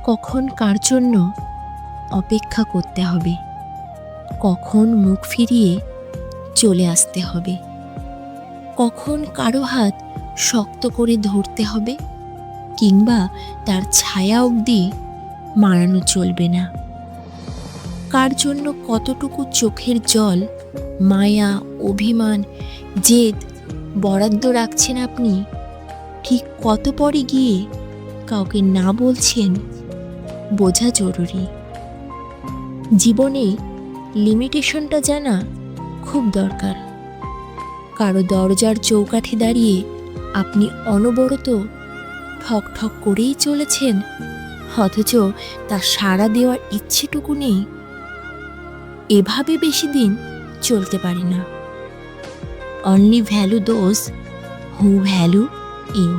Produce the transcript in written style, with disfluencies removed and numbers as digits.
কখন কার জন্য অপেক্ষা করতে হবে, কখন মুখ ফিরিয়ে চলে আসতে হবে, কখন কারো হাত শক্ত করে ধরতে হবে, কিংবা তার ছায়া অবধি মারানো চলবে না। কার জন্য কতটুকু চোখের জল, মায়া, অভিমান, জেদ বরাদ্দ রাখছেন আপনি, ঠিক কত পরে গিয়ে কাউকে না বলছেন, বোঝা জরুরি। জীবনে লিমিটেশনটা জানা খুব দরকার। কারো দরজার চৌকাঠে দাঁড়িয়ে আপনি অনবরত ঠক ঠক করেই চলেছেন, অথচ তার সাড়া দেওয়ার ইচ্ছেটুকু নেই। এভাবে বেশি দিন চলতে পারে না। Only value those who value you.